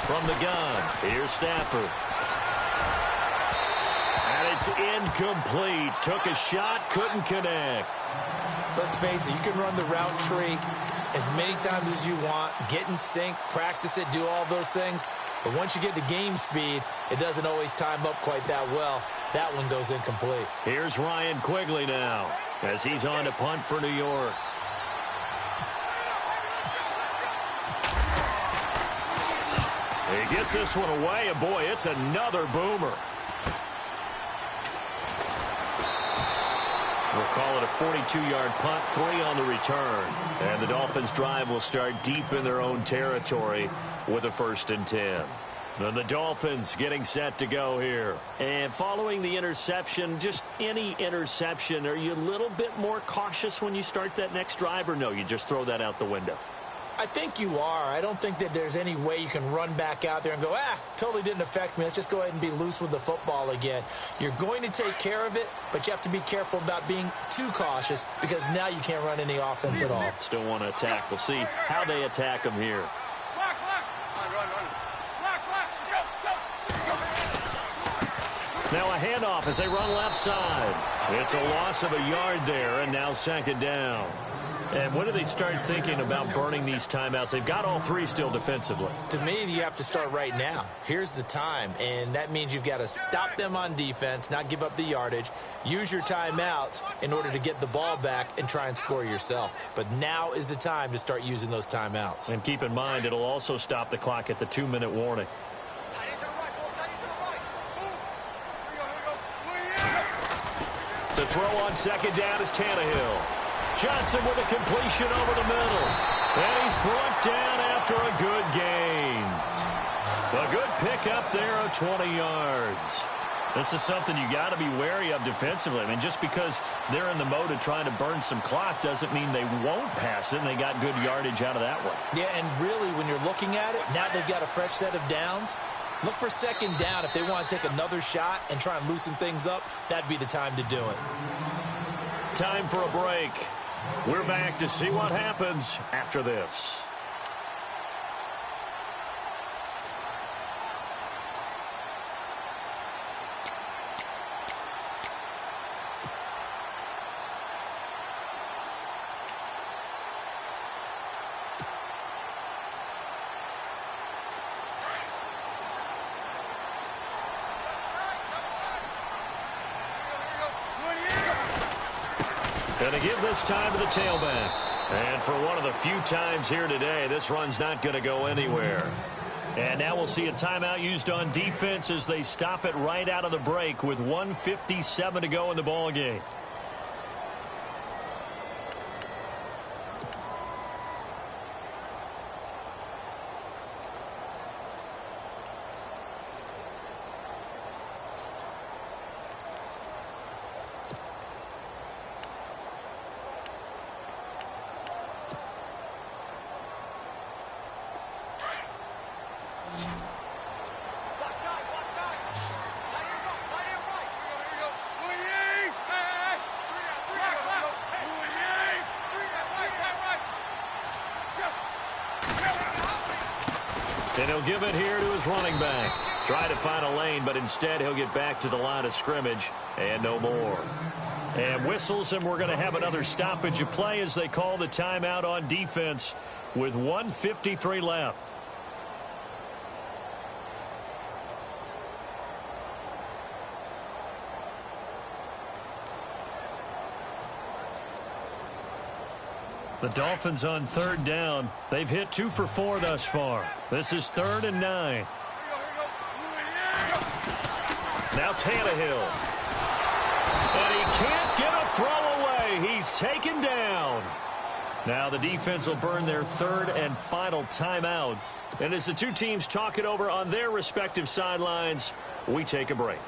From the gun, here's Stafford. And it's incomplete. Took a shot, couldn't connect. Let's face it, you can run the route tree as many times as you want, get in sync, practice it, do all those things. But once you get to game speed, it doesn't always time up quite that well. That one goes incomplete. Here's Ryan Quigley now as he's on to punt for New York. He gets this one away, and boy, it's another boomer. We'll call it a 42-yard punt, 3 on the return. And the Dolphins' drive will start deep in their own territory with a 1st and 10. And the Dolphins getting set to go here. And following the interception, just any interception, are you a little bit more cautious when you start that next drive, or no, you just throw that out the window? I think you are. I don't think that there's any way you can run back out there and go, totally didn't affect me. Let's just go ahead and be loose with the football again. You're going to take care of it, but you have to be careful about being too cautious because now you can't run any offense at all. Still want to attack. We'll see how they attack them here. Now a handoff as they run left side. It's a loss of a yard there, and now second down. And when do they start thinking about burning these timeouts? They've got all 3 still defensively. To me, you have to start right now. Here's the time, and that means you've got to stop them on defense, not give up the yardage, use your timeouts in order to get the ball back and try and score yourself. But now is the time to start using those timeouts. And keep in mind, it'll also stop the clock at the 2-minute warning. The throw on second down is Tannehill. Johnson with a completion over the middle. And he's brought down after a good gain. A good pickup there of 20 yards. This is something you got to be wary of defensively. I mean, just because they're in the mode of trying to burn some clock doesn't mean they won't pass it, and they got good yardage out of that one. Yeah, and really, when you're looking at it, now they've got a fresh set of downs. Look for second down. If they want to take another shot and try and loosen things up, that'd be the time to do it. Time for a break. We're back to see what happens after this. Going to give this time to the tailback. And for one of the few times here today, this run's not going to go anywhere. And now we'll see a timeout used on defense as they stop it right out of the break with 1:57 to go in the ball game. And he'll give it here to his running back. Try to find a lane, but instead he'll get back to the line of scrimmage and no more. And whistles, and we're going to have another stoppage of play as they call the timeout on defense with 1:53 left. The Dolphins on third down. They've hit 2 for 4 thus far. This is 3rd and 9. Now Tannehill. And he can't get a throw away. He's taken down. Now the defense will burn their 3rd and final timeout. And as the two teams talk it over on their respective sidelines, we take a break.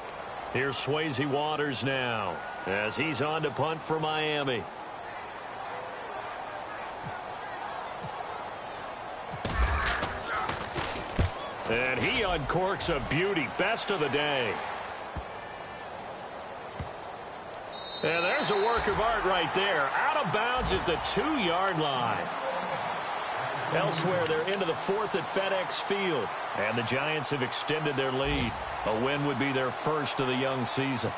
Here's Swayze Waters now as he's on to punt for Miami. And he uncorks a beauty. Best of the day. And there's a work of art right there. Out of bounds at the 2-yard line. Elsewhere, they're into the 4th at FedEx Field. And the Giants have extended their lead. A win would be their first of the young season.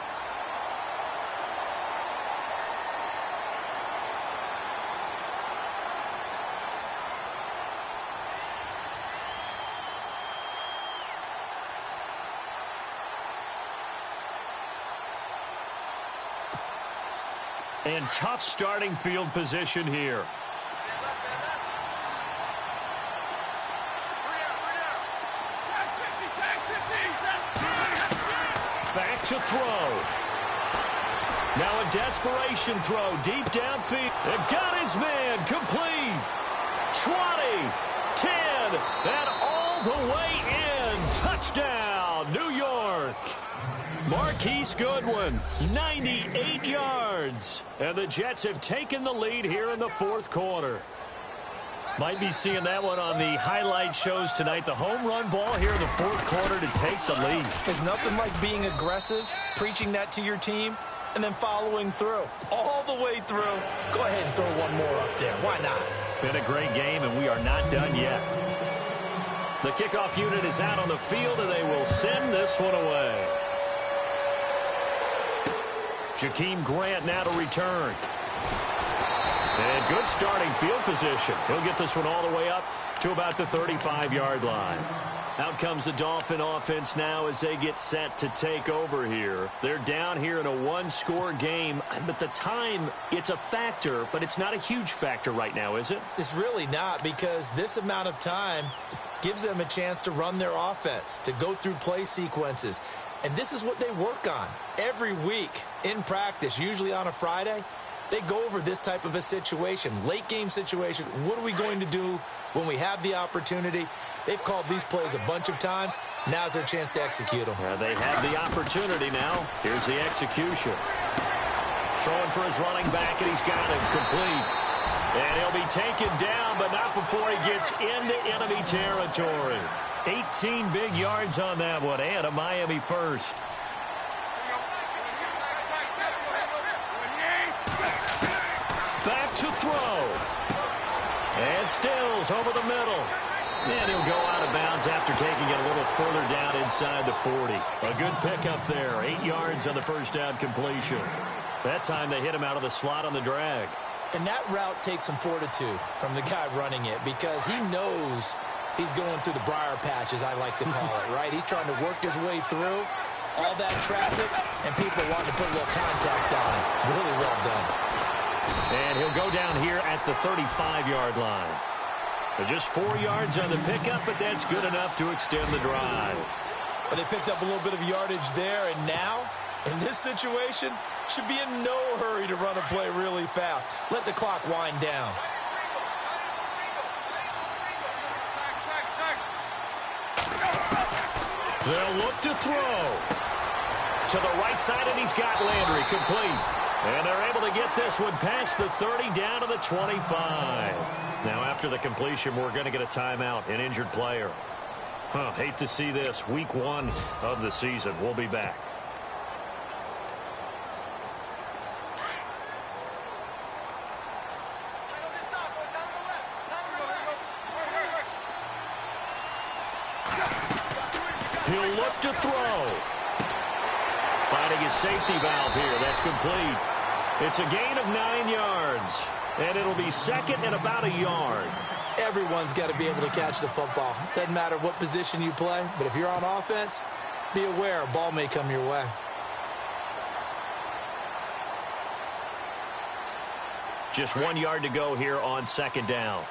And tough starting field position here. Back to throw. Now a desperation throw deep downfield. And got his man complete. 20, 10, and all the way in. Touchdown, New York. Marquise Goodwin, 98 yards. And the Jets have taken the lead here in the 4th quarter. Might be seeing that one on the highlight shows tonight. The home run ball here in the 4th quarter to take the lead. There's nothing like being aggressive, preaching that to your team, and then following through. All the way through. Go ahead and throw one more up there. Why not? Been a great game, and we are not done yet. The kickoff unit is out on the field, and they will send this one away. Jakeem Grant now to return. And good starting field position. He'll get this one all the way up to about the 35-yard line. Out comes the Dolphin offense now as they get set to take over here. They're down here in a 1-score game, but the time, it's a factor, but it's not a huge factor right now, is it? It's really not, because this amount of time gives them a chance to run their offense, to go through play sequences. And this is what they work on every week in practice, usually on a Friday. They go over this type of a situation, late game situation. What are we going to do when we have the opportunity? They've called these plays a bunch of times. Now's their chance to execute them. They have the opportunity now. Here's the execution. Throwing for his running back, and he's got him complete. And he'll be taken down, but not before he gets into enemy territory. 18 big yards on that one, and a Miami first. Back to throw. And Stills over the middle. And he'll go out of bounds after taking it a little further down inside the 40. A good pickup there. 8 yards on the first down completion. That time they hit him out of the slot on the drag. And that route takes some fortitude from the guy running it, because he knows he's going through the briar patch, as I like to call it, right? He's trying to work his way through all that traffic, and people wanting to put a little contact on it. Really well done. And he'll go down here at the 35-yard line. Just 4 yards on the pickup, but that's good enough to extend the drive. But they picked up a little bit of yardage there, and now, in this situation, should be in no hurry to run a play really fast. Let the clock wind down. They'll look to throw. To the right side, and he's got Landry complete. And they're able to get this one past the 30 down to the 25. Now, after the completion, we're going to get a timeout, an injured player. Hate to see this. Week 1 of the season. We'll be back. He'll look to throw. Finding his safety valve here. That's complete. It's a gain of 9 yards. And it'll be second and about a yard. Everyone's got to be able to catch the football. Doesn't matter what position you play, but if you're on offense, be aware a ball may come your way. Just 1 yard to go here on second down.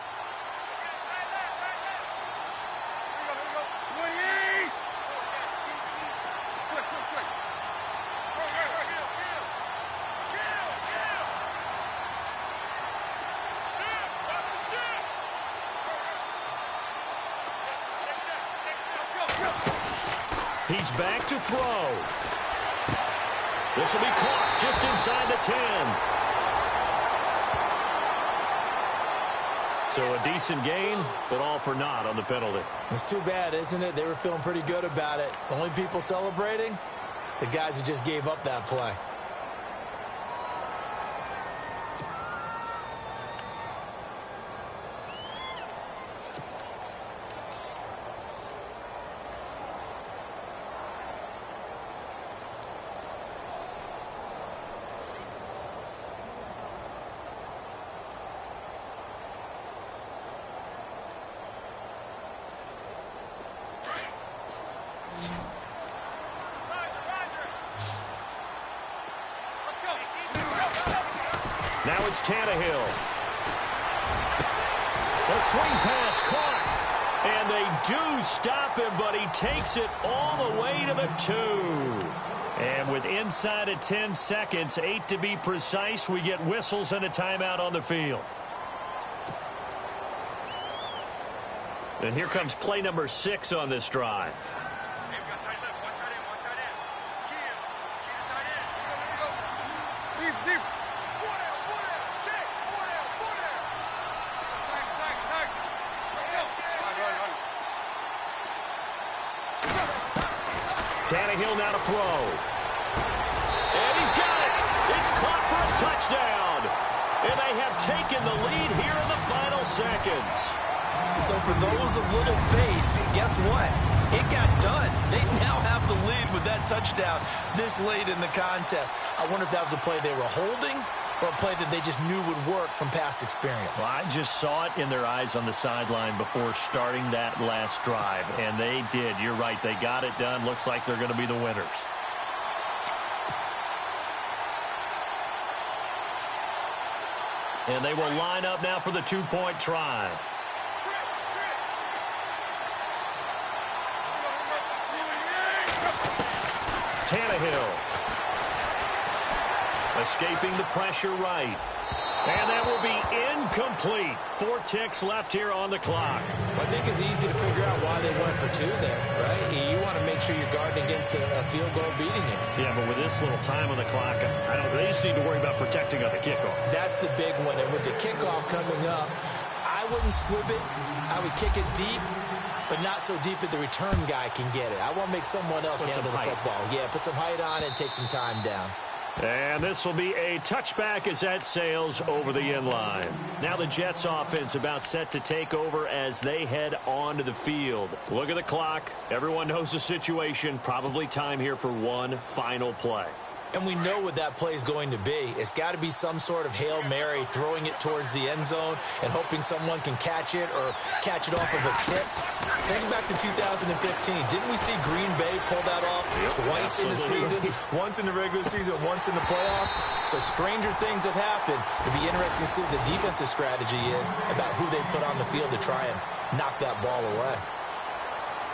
He's back to throw. This will be caught just inside the 10. So a decent gain, but all for naught on the penalty. It's too bad, isn't it? They were feeling pretty good about it. The only people celebrating, the guys who just gave up that play. Now it's Tannehill. The swing pass caught. And they do stop him, but he takes it all the way to the 2. And with inside of 10 seconds, 8 to be precise, we get whistles and a timeout on the field. And here comes play number 6 on this drive. Tannehill now to throw. And he's got it. It's caught for a touchdown. And they have taken the lead here in the final seconds. So for those of little faith, guess what? It got done. They now have the lead with that touchdown this late in the contest. I wonder if that was a play they were holding or a play that they just knew would work from past experience. Well, I just saw it in their eyes on the sideline before starting that last drive, and they did. You're right. They got it done. Looks like they're going to be the winners. And they will line up now for the 2-point try. Tannehill. Escaping the pressure right. And that will be incomplete. 4 ticks left here on the clock. I think it's easy to figure out why they went for 2 there, right? You want to make sure you're guarding against a field goal beating you. Yeah, but with this little time on the clock, they just need to worry about protecting on the kickoff. That's the big one. And with the kickoff coming up, I wouldn't squib it. I would kick it deep, but not so deep that the return guy can get it. I want to make someone else handle the football. Yeah, put some height on it and take some time down. And this will be a touchback as that sails over the end line. Now the Jets offense about set to take over as they head onto the field. Look at the clock. Everyone knows the situation. Probably time here for one final play. And we know what that play is going to be. It's got to be some sort of Hail Mary, throwing it towards the end zone and hoping someone can catch it or catch it off of a tip. Think back to 2015. Didn't we see Green Bay pull that off twice in the season? Once in the regular season, once in the playoffs. So stranger things have happened. It'll be interesting to see what the defensive strategy is about who they put on the field to try and knock that ball away.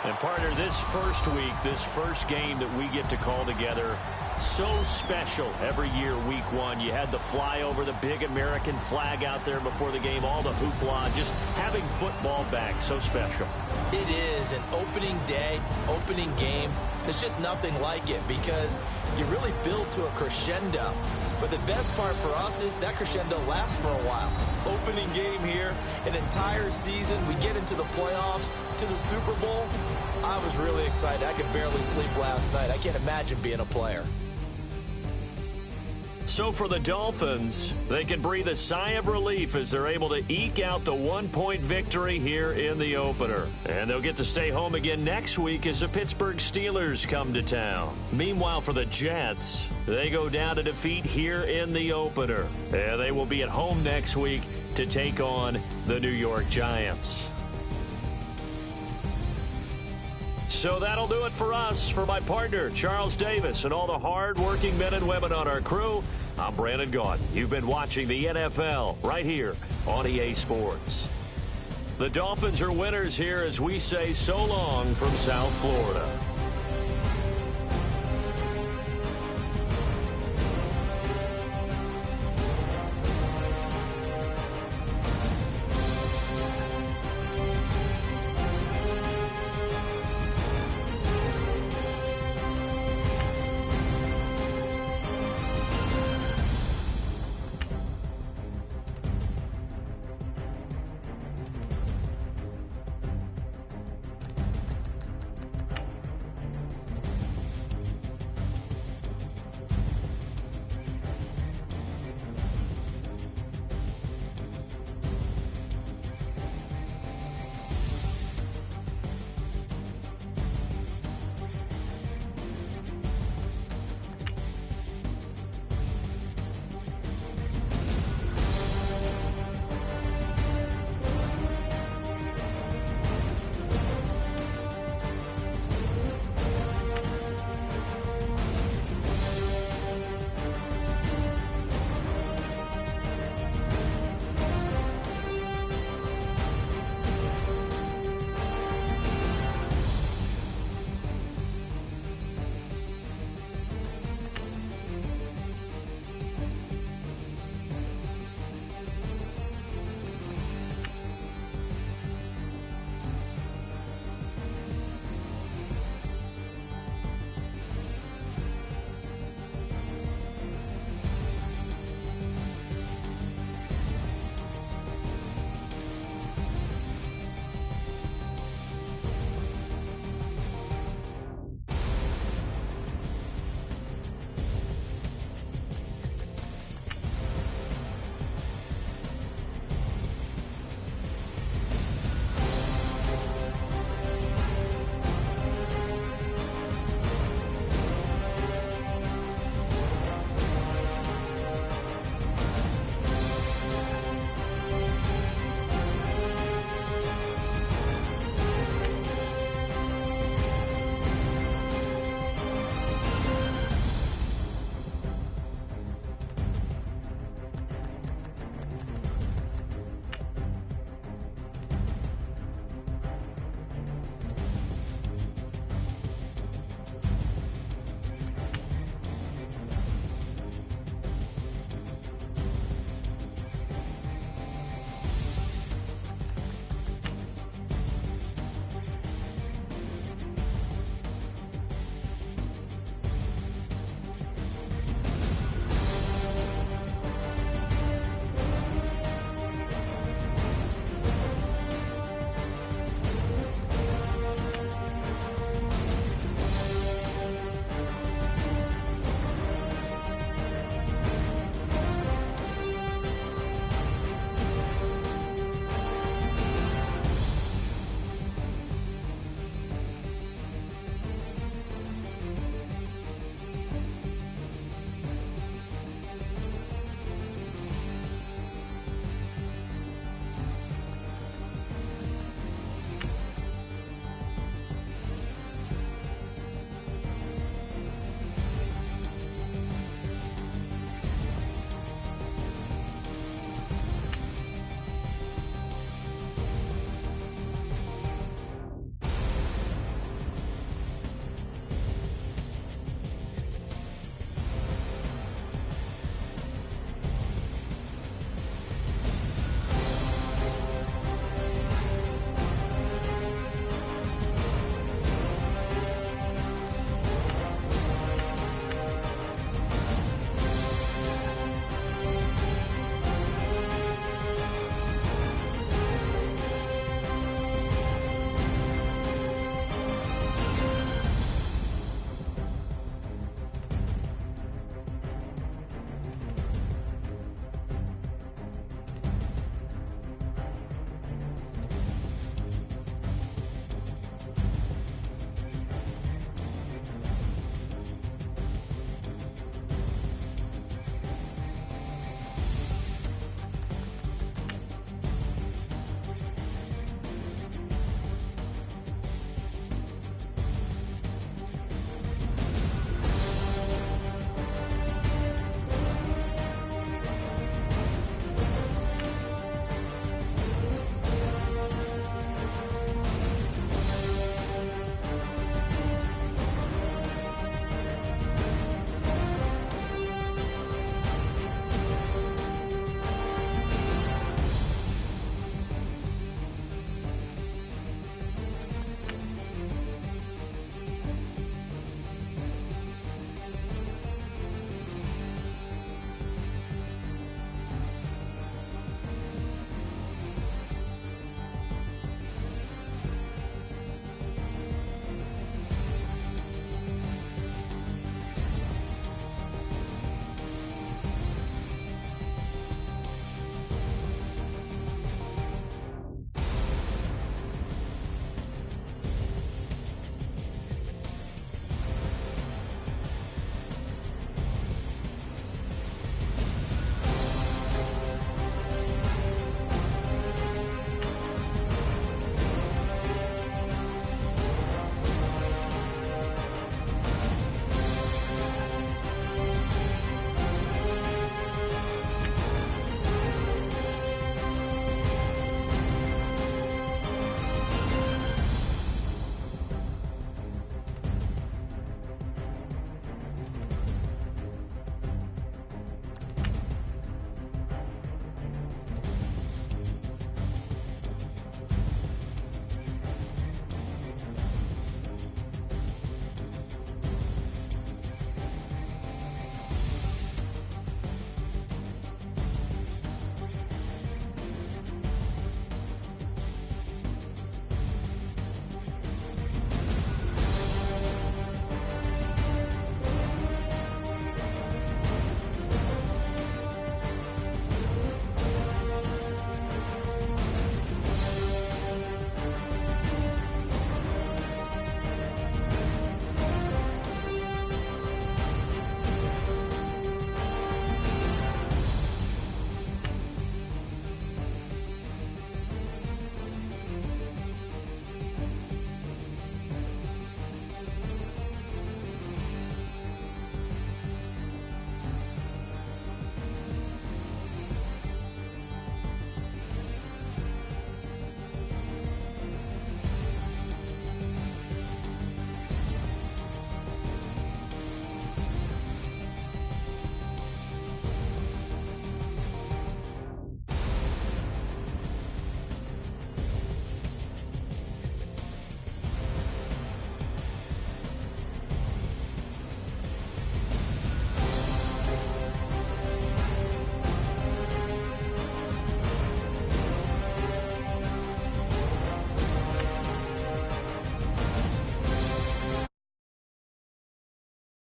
And partner, this first week, this first game that we get to call together, so special every year, week one. You had the flyover, the big American flag out there before the game, all the hoopla, just having football back, so special. It is an opening day, opening game. There's just nothing like it because you really build to a crescendo. But the best part for us is that crescendo lasts for a while. Opening game here, an entire season. We get into the playoffs, to the Super Bowl. I was really excited. I could barely sleep last night. I can't imagine being a player. So for the Dolphins, they can breathe a sigh of relief as they're able to eke out the one-point victory here in the opener. And they'll get to stay home again next week as the Pittsburgh Steelers come to town. Meanwhile, for the Jets, they go down to defeat here in the opener. And they will be at home next week to take on the New York Giants. So that'll do it for us. For my partner, Charles Davis, and all the hard-working men and women on our crew, I'm Brandon Gaudin. You've been watching the NFL right here on EA Sports. The Dolphins are winners here as we say so long from South Florida.